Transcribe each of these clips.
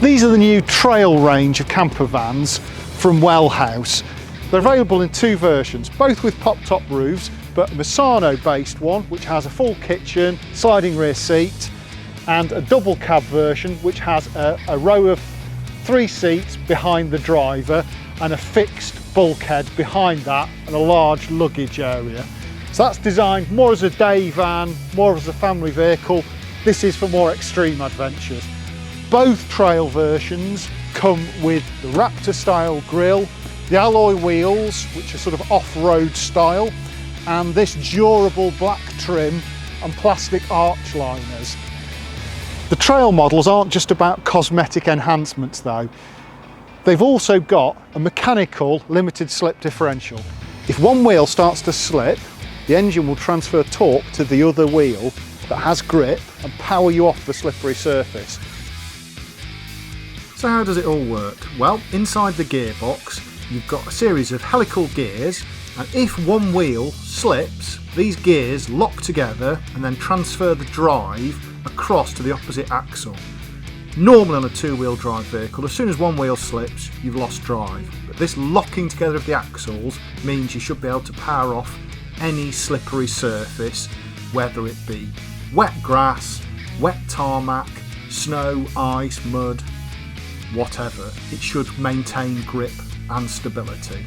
These are the new trail range of camper vans from Wellhouse. They're available in two versions, both with pop-top roofs, but a Misano based one which has a full kitchen, sliding rear seat, and a double cab version which has a row of 3 seats behind the driver and a fixed bulkhead behind that and a large luggage area. So that's designed more as a day van, more as a family vehicle. This is for more extreme adventures. Both trail versions come with the Raptor style grille, the alloy wheels, which are sort of off-road style, and this durable black trim and plastic arch liners. The trail models aren't just about cosmetic enhancements though. They've also got a mechanical limited slip differential. If one wheel starts to slip, the engine will transfer torque to the other wheel that has grip and power you off the slippery surface. So how does it all work? Well, inside the gearbox you've got a series of helical gears, and if one wheel slips, these gears lock together and then transfer the drive across to the opposite axle. Normally on a two-wheel drive vehicle, as soon as one wheel slips, you've lost drive. But this locking together of the axles means you should be able to power off any slippery surface, whether it be wet grass, wet tarmac, snow, ice, mud, whatever. It should maintain grip and stability.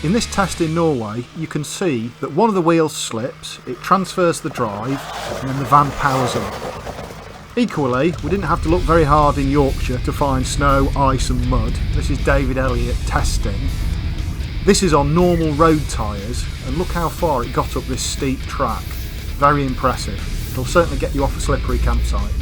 In this test in Norway, you can see that one of the wheels slips, it transfers the drive, and then the van powers up. Equally, we didn't have to look very hard in Yorkshire to find snow, ice and mud. This is David Elliott testing. This is on normal road tyres, and look how far it got up this steep track. Very impressive. It'll certainly get you off a slippery campsite.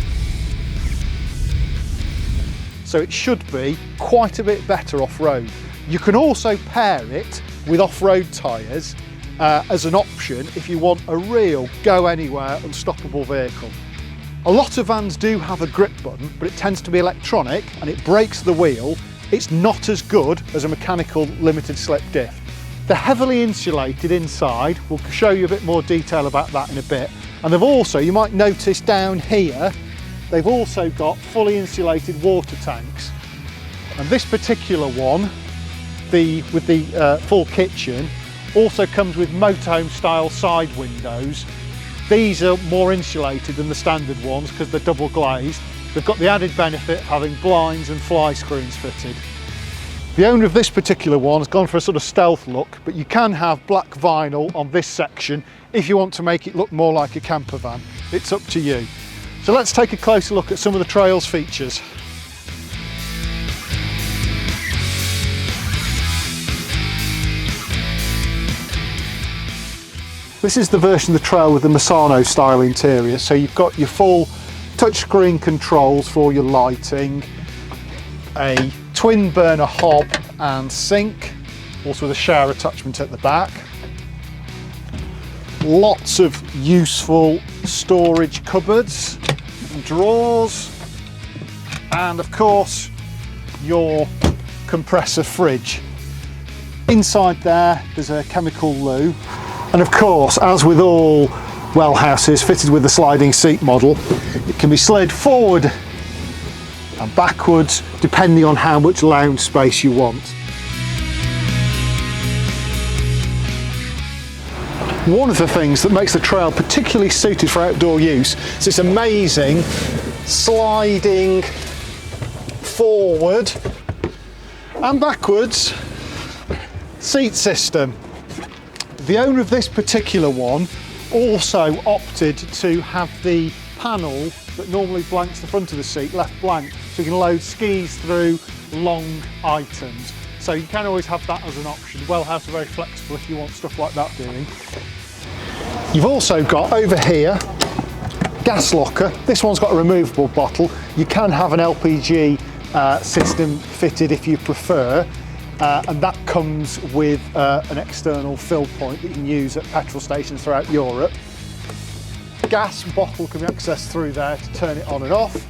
So it should be quite a bit better off-road. You can also pair it with off-road tyres as an option if you want a real go-anywhere unstoppable vehicle. A lot of vans do have a grip button, but it tends to be electronic and it breaks the wheel. It's not as good as a mechanical limited slip diff. They're heavily insulated inside. We'll show you a bit more detail about that in a bit. And they've also, you might notice down here, they've also got fully insulated water tanks. And this particular one, with the full kitchen, also comes with motorhome style side windows. These are more insulated than the standard ones because they're double glazed. They've got the added benefit of having blinds and fly screens fitted. The owner of this particular one has gone for a sort of stealth look, but you can have black vinyl on this section if you want to make it look more like a camper van. It's up to you. So let's take a closer look at some of the trail's features. This is the version of the trail with the Misano style interior. So you've got your full touchscreen controls for all your lighting, a twin burner hob and sink, also with a shower attachment at the back. Lots of useful storage cupboards and drawers, and of course your compressor fridge. Inside there's a chemical loo. And of course, as with all Wellhouses fitted with the sliding seat model, it can be slid forward and backwards depending on how much lounge space you want. One of the things that makes the trail particularly suited for outdoor use is this amazing sliding forward and backwards seat system. The owner of this particular one also opted to have the panel that normally blanks the front of the seat left blank, so you can load skis through long items. So you can always have that as an option. Wellhouse are very flexible if you want stuff like that doing. You've also got over here gas locker. This one's got a removable bottle. You can have an LPG system fitted if you prefer. And that comes with an external fill point that you can use at petrol stations throughout Europe. gas bottle can be accessed through there to turn it on and off.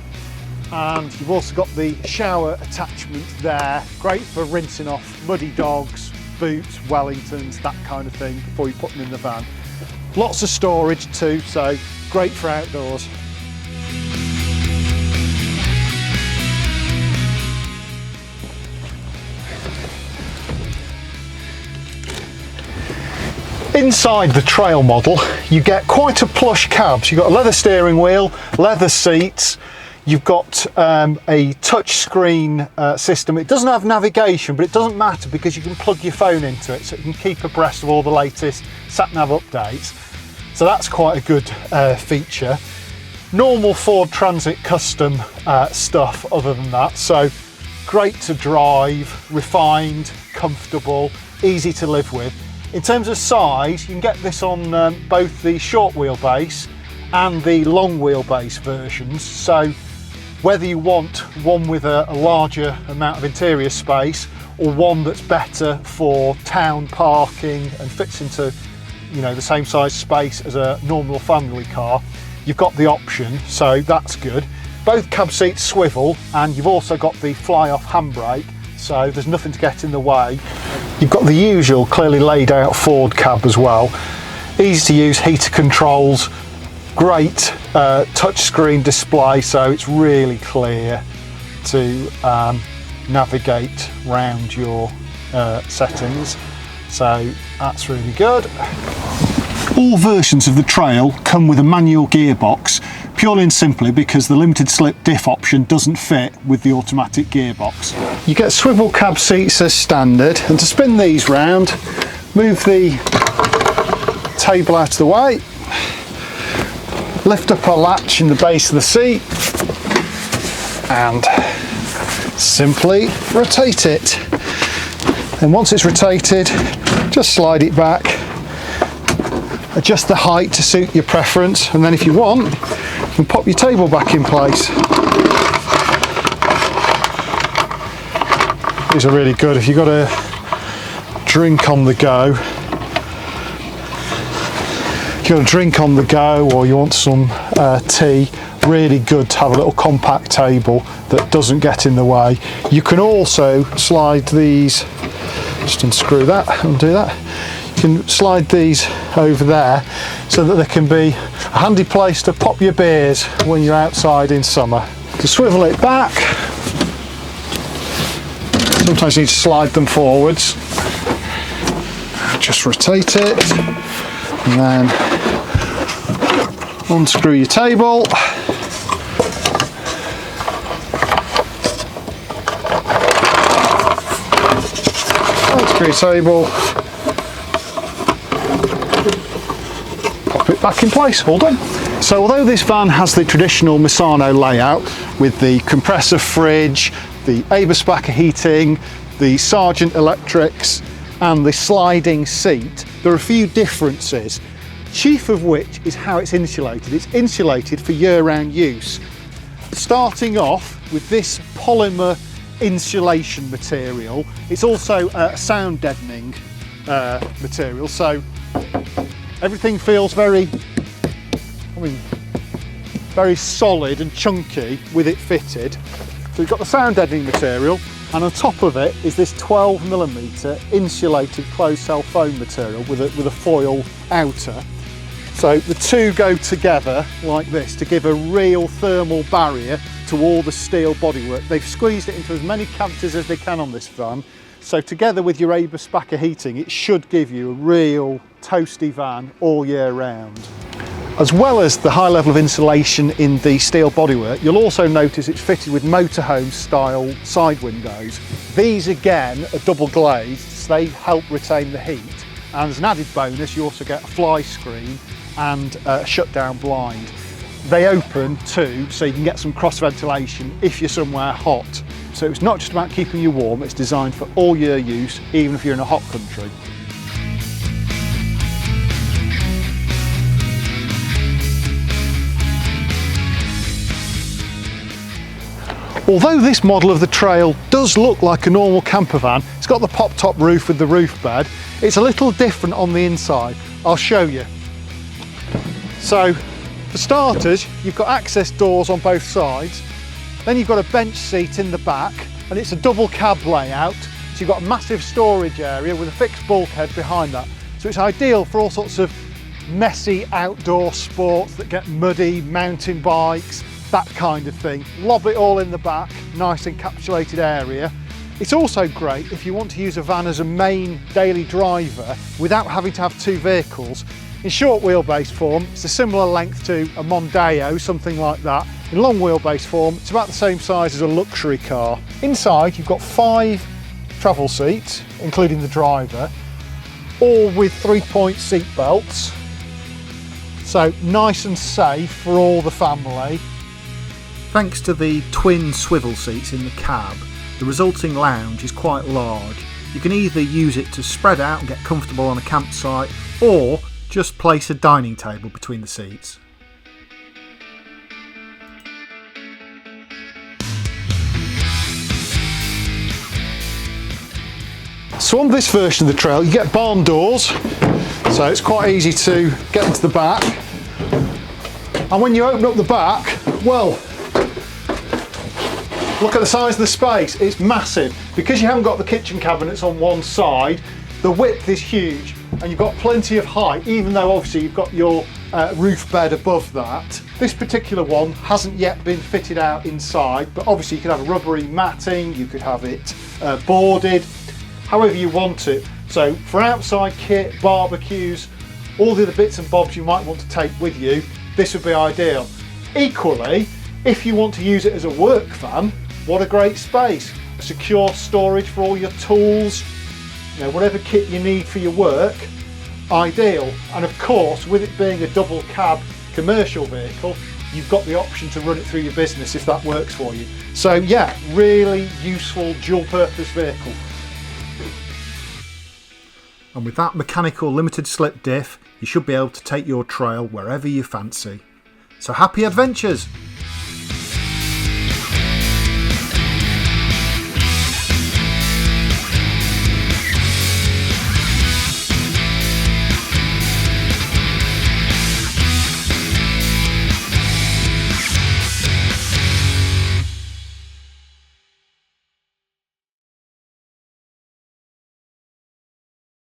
And you've also got the shower attachment there, great for rinsing off muddy dogs, boots, Wellingtons, that kind of thing before you put them in the van. Lots of storage too, so great for outdoors. Inside the trail model, you get quite a plush cab. So you've got a leather steering wheel, leather seats, you've got a touch screen system. It doesn't have navigation, but it doesn't matter because you can plug your phone into it, so you can keep abreast of all the latest sat-nav updates. So that's quite a good feature. Normal Ford Transit Custom stuff other than that, so great to drive, refined, comfortable, easy to live with. In terms of size, you can get this on both the short wheelbase and the long wheelbase versions. So whether you want one with a larger amount of interior space or one that's better for town parking and fits into, you know, the same size space as a normal family car, you've got the option, so that's good. Both cab seats swivel, and you've also got the fly-off handbrake, so there's nothing to get in the way. You've got the usual clearly laid out Ford cab as well. Easy to use heater controls, great touchscreen display, so it's really clear to navigate round your settings. So that's really good. All versions of the Trail come with a manual gearbox, purely and simply because the Limited Slip Diff option doesn't fit with the automatic gearbox. You get swivel cab seats as standard, and to spin these round, move the table out of the way, lift up a latch in the base of the seat, and simply rotate it. And once it's rotated, just slide it back, adjust the height to suit your preference, and then if you want, you can pop your table back in place. These are really good if you've got a drink on the go. If you've got a drink on the go or you want some tea, really good to have a little compact table that doesn't get in the way. You can also slide these, just unscrew that, undo that. You can slide these over there so that there can be a handy place to pop your beers when you're outside in summer. To swivel it back, sometimes you need to slide them forwards. Just rotate it and then unscrew your table. Unscrew your table. Pop it back in place, all done. So although this van has the traditional Misano layout with the compressor fridge, the Eberspacher heating, the Sargent electrics and the sliding seat, there are a few differences, chief of which is how it's insulated. It's insulated for year-round use. Starting off with this polymer insulation material, it's also a sound deadening material, so everything feels very solid and chunky with it fitted. So we've got the sound deadening material, and on top of it is this 12mm insulated closed cell foam material with a foil outer. So the two go together like this to give a real thermal barrier to all the steel bodywork. They've squeezed it into as many cavities as they can on this van. So together with your Eberspacher heating, it should give you a real toasty van all year round. As well as the high level of insulation in the steel bodywork, you'll also notice it's fitted with motorhome style side windows. These again are double glazed, so they help retain the heat. And as an added bonus, you also get a fly screen and a shutdown blind. They open too, so you can get some cross ventilation if you're somewhere hot. So it's not just about keeping you warm, it's designed for all year use, even if you're in a hot country. Although this model of the Trail does look like a normal camper van, it's got the pop-top roof with the roof bed, it's a little different on the inside. I'll show you. So For starters, you've got access doors on both sides, then you've got a bench seat in the back, and it's a double cab layout, so you've got a massive storage area with a fixed bulkhead behind that. So it's ideal for all sorts of messy outdoor sports that get muddy, mountain bikes, that kind of thing. Lob it all in the back, nice encapsulated area. It's also great if you want to use a van as a main daily driver without having to have two vehicles. In short wheelbase form, it's a similar length to a Mondeo, something like that. In long wheelbase form, it's about the same size as a luxury car. Inside, you've got 5 travel seats, including the driver, all with 3-point seat belts. So nice and safe for all the family. Thanks to the twin swivel seats in the cab, the resulting lounge is quite large. You can either use it to spread out and get comfortable on a campsite, or just place a dining table between the seats. So on this version of the trail, you get barn doors, so it's quite easy to get into the back. And when you open up the back, well, look at the size of the space, it's massive. Because you haven't got the kitchen cabinets on one side, the width is huge, and you've got plenty of height, even though obviously you've got your roof bed above that. This particular one hasn't yet been fitted out inside, but obviously you could have rubbery matting, you could have it boarded, however you want it. So for outside kit, barbecues, all the other bits and bobs you might want to take with you, this would be ideal. Equally, if you want to use it as a work van, what a great space. Secure storage for all your tools, you know, whatever kit you need for your work, ideal. And of course, with it being a double cab commercial vehicle, you've got the option to run it through your business if that works for you. So yeah, really useful dual purpose vehicle. And with that mechanical limited slip diff, you should be able to take your trail wherever you fancy. So happy adventures!